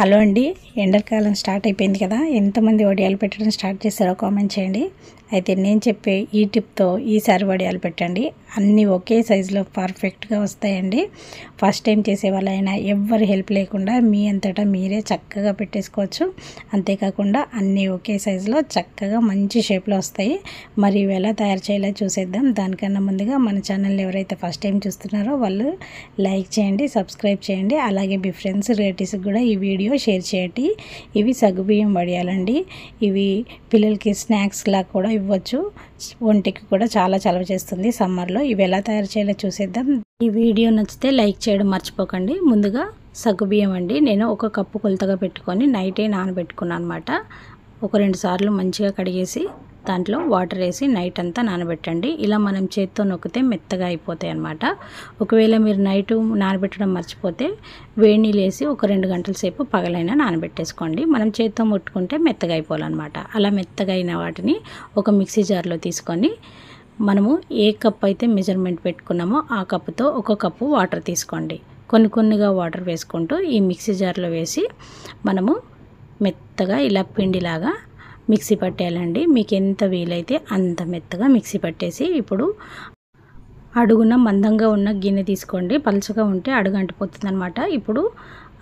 Hello అండి, ఎండాకాలం start అయిపోయింది కదా. ఎంతమంది వడియాలు పెట్టడం స్టార్ట్ చేశారో కామెంట్ చేయండి. అయితే నేను చెప్పే ఈ టిప్తో ఈసారి వడియాలు పెట్టండి, అన్నీ ఒకే సైజులో పర్ఫెక్ట్గా వస్తాయండి. ఫస్ట్ టైం చేసే వాళ్ళైనా ఎవ్వరి హెల్ప్ లేకుండా మీ అంతటా మీరే చక్కగా పెట్టేసుకోవచ్చు. అంతేకాకుండా అన్నీ ఒకే సైజులో చక్కగా మంచి షేప్లో వస్తాయి. మరి ఇవి ఎలా తయారు చేయాలో చూసేద్దాం. దానికన్నా ముందుగా మన ఛానల్ని ఎవరైతే ఫస్ట్ టైం చూస్తున్నారో వాళ్ళు లైక్ చేయండి, సబ్స్క్రైబ్ చేయండి. అలాగే మీ ఫ్రెండ్స్ రిలేటివ్స్కి కూడా ఈ వీడియో షేర్ చేయండి. ఇవి సగ్గుబియ్యం వడియాలండి. ఇవి పిల్లలకి స్నాక్స్ లా కూడా ఇవ్వచ్చు. ఒంటికి కూడా చాలా చలవ చేస్తుంది సమ్మర్లో. ఇవి ఎలా తయారు చేయాలో చూసేద్దాం. ఈ వీడియో నచ్చితే లైక్ చేయడం మర్చిపోకండి. ముందుగా సగ్గుబియ్యం అండి, నేను 1 కప్పు కొలతగా పెట్టుకొని నైటే నానబెట్టుకున్నాను అనమాట. 1-2 సార్లు మంచిగా కడిగేసి దాంట్లో వాటర్ వేసి నైట్ అంతా నానబెట్టండి. ఇలా మనం చేత్తో నొక్కితే మెత్తగా అయిపోతాయి అన్నమాట. ఒకవేళ మీరు నైట్ నానబెట్టడం మర్చిపోతే వేడి నీళ్ళు వేసి 1-2 గంటల సేపు పగలైనా నానబెట్టేసుకోండి. మనం చేత్తో ముట్టుకుంటే మెత్తగా అయిపోవాలన్నమాట. అలా మెత్తగా అయిన వాటిని ఒక మిక్సీ జార్లో తీసుకొని మనము ఏ కప్ అయితే మెజర్మెంట్ పెట్టుకున్నామో ఆ కప్పుతో 1 కప్పు వాటర్ తీసుకోండి. కొన్నిగా వాటర్ వేసుకుంటూ ఈ మిక్సీ జార్లో వేసి మనము మెత్తగా ఇలా పిండిలాగా మిక్సీ పట్టేయాలండి. మీకు ఎంత వీలైతే అంత మెత్తగా మిక్సీ పట్టేసి ఇప్పుడు అడుగున మందంగా ఉన్న గిన్నె తీసుకోండి. పలుచగా ఉంటే అడుగు అంటిపోతుంది అనమాట. ఇప్పుడు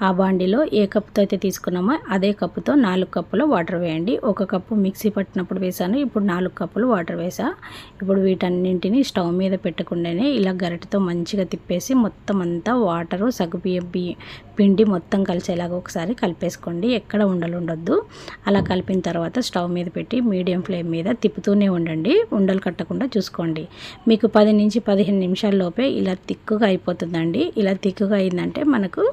ఆ బాండిలో ఏ కప్పుతో అయితే తీసుకున్నామో అదే కప్పుతో 4 కప్పుల వాటర్ వేయండి. 1 కప్పు మిక్సీ పట్టినప్పుడు వేసాను, ఇప్పుడు 4 కప్పులు వాటర్ వేసా. ఇప్పుడు వీటన్నింటినీ స్టవ్ మీద పెట్టకుండానే ఇలా గరిటెతో మంచిగా తిప్పేసి మొత్తం అంతా వాటరు సగ్గుబియ్యం పిండి మొత్తం కలిసేలాగా ఒకసారి కలిపేసుకోండి. ఎక్కడ ఉండొద్దు. అలా కలిపిన తర్వాత స్టవ్ మీద పెట్టి మీడియం ఫ్లేమ్ మీద తిప్పుతూనే ఉండండి. ఉండలు కట్టకుండా చూసుకోండి. మీకు 10 నుంచి 15 నిమిషాల లోపే ఇలా తిక్కుగా అయిపోతుందండి. ఇలా తిక్కుగా అయిందంటే మనకు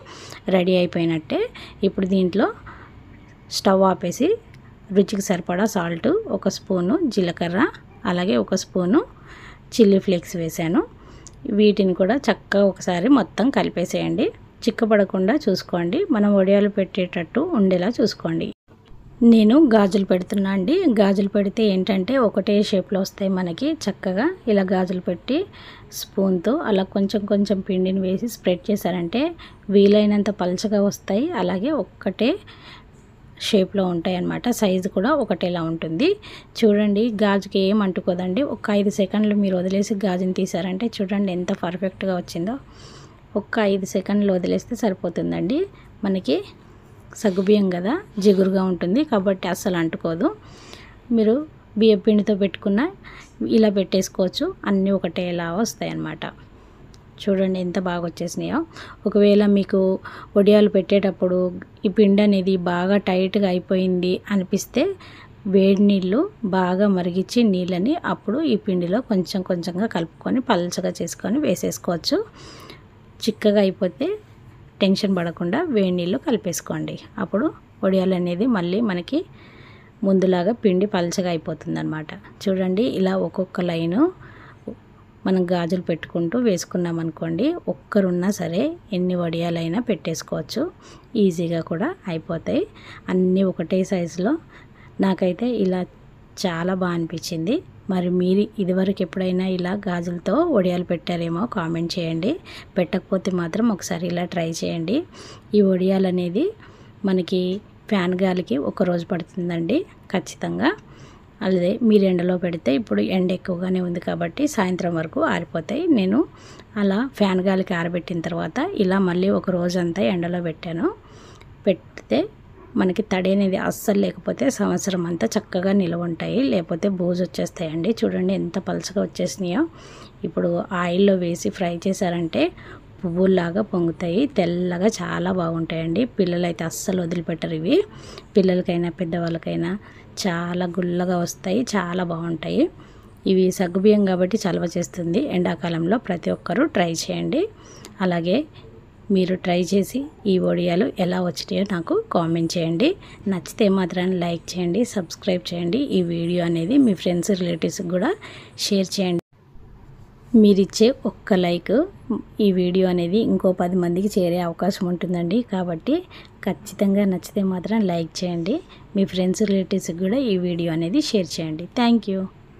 రెడీ అయిపోయినట్టే. ఇప్పుడు దీంట్లో స్టవ్ ఆపేసి రుచికి సరిపడా సాల్ట్, 1 స్పూను జీలకర్ర, అలాగే 1 స్పూను చిల్లీ ఫ్లేక్స్ వేసాను. వీటిని కూడా చక్కగా ఒకసారి మొత్తం కలిపేసేయండి. చిక్కపడకుండా చూసుకోండి. మనం వడియాలు పెట్టేటట్టు ఉండేలా చూసుకోండి. నేను గాజులు పెడుతున్నా అండి. గాజులు పెడితే ఏంటంటే ఒకటే షేప్లో వస్తాయి మనకి. చక్కగా ఇలా గాజులు పెట్టి స్పూన్తో అలా కొంచెం పిండిని వేసి స్ప్రెడ్ చేశారంటే వీలైనంత పలచగా వస్తాయి. అలాగే ఒక్కటే షేప్లో ఉంటాయి అన్నమాట. సైజు కూడా ఒకటేలా ఉంటుంది. చూడండి, గాజుకి ఏం అంటుకోదండి. ఒక 5 సెకండ్లు మీరు వదిలేసి గాజుని తీసారంటే చూడండి ఎంత పర్ఫెక్ట్గా వచ్చిందో. ఒక 5 సెకండ్లు వదిలేస్తే సరిపోతుందండి. మనకి సగ్గుబియ్యం కదా, జిగురుగా ఉంటుంది కాబట్టి అస్సలు అంటుకోదు. మీరు బియ్యం పిండితో పెట్టుకున్న ఇలా పెట్టేసుకోవచ్చు. అన్నీ ఒకటేలా వస్తాయి అన్నమాట. చూడండి ఎంత బాగా వచ్చేసినాయో. ఒకవేళ మీకు వడియాలు పెట్టేటప్పుడు ఈ పిండి అనేది బాగా టైట్గా అయిపోయింది అనిపిస్తే వేడి నీళ్ళు బాగా మరిగించి నీళ్ళని అప్పుడు ఈ పిండిలో కొంచెంగా కలుపుకొని పలచగా చేసుకొని వేసేసుకోవచ్చు. చిక్కగా అయిపోతే టెన్షన్ పడకుండా వేడి నీళ్ళు కలిపేసుకోండి. అప్పుడు వడియాలు అనేది మళ్ళీ మనకి ముందులాగా పిండి పలచగా అయిపోతుంది అనమాట. చూడండి, ఇలా ఒక్కొక్క లైను మనం గాజులు పెట్టుకుంటూ వేసుకున్నాం అనుకోండి, ఒక్కరున్నా సరే ఎన్ని వడియాలైనా పెట్టేసుకోవచ్చు. ఈజీగా కూడా అయిపోతాయి. అన్నీ ఒకటే సైజులో. నాకైతే ఇలా చాలా బాగా అనిపించింది. మరి మీరు ఇదివరకు ఎప్పుడైనా ఇలా గాజులతో వడియాలు పెట్టారేమో కామెంట్ చేయండి. పెట్టకపోతే మాత్రం ఒకసారి ఇలా ట్రై చేయండి. ఈ వడియాలు అనేది మనకి ఫ్యాన్ గాలికి 1 రోజు పడుతుందండి ఖచ్చితంగా. అదే మీరు ఎండలో పెడితే ఇప్పుడు ఎండ ఎక్కువగానే ఉంది కాబట్టి సాయంత్రం వరకు ఆరిపోతాయి. నేను అలా ఫ్యాన్ గాలికి ఆరబెట్టిన తర్వాత ఇలా మళ్ళీ 1 రోజంతా ఎండలో పెట్టాను. పెడితే మనకి తడి అనేది అస్సలు లేకపోతే సంవత్సరం అంతా చక్కగా నిల్వ ఉంటాయి. లేకపోతే బూజు వచ్చేస్తాయండి. చూడండి ఎంత పలచగా వచ్చేసినాయో. ఇప్పుడు ఆయిల్లో వేసి ఫ్రై చేశారంటే పువ్వుల్లాగా పొంగుతాయి. తెల్లగా చాలా బాగుంటాయండి. పిల్లలైతే అస్సలు వదిలిపెట్టరు ఇవి. పిల్లలకైనా పెద్దవాళ్ళకైనా చాలా గుల్లగా వస్తాయి, చాలా బాగుంటాయి. ఇవి సగ్గుబియ్యం కాబట్టి చలవ చేస్తుంది. ఎండాకాలంలో ప్రతి ఒక్కరూ ట్రై చేయండి. అలాగే మీరు ట్రై చేసి ఈ వడియాలు ఎలా వచ్చినాయో నాకు కామెంట్ చేయండి. నచ్చితే మాత్రం లైక్ చేయండి, సబ్స్క్రైబ్ చేయండి. ఈ వీడియో అనేది మీ ఫ్రెండ్స్ రిలేటివ్స్కి కూడా షేర్ చేయండి. మీరిచ్చే ఒక్క లైక్ ఈ వీడియో అనేది ఇంకో 10 మందికి చేరే అవకాశం ఉంటుందండి. కాబట్టి ఖచ్చితంగా నచ్చితే మాత్రం లైక్ చేయండి. మీ ఫ్రెండ్స్ రిలేటివ్స్కి కూడా ఈ వీడియో అనేది షేర్ చేయండి. Thank you.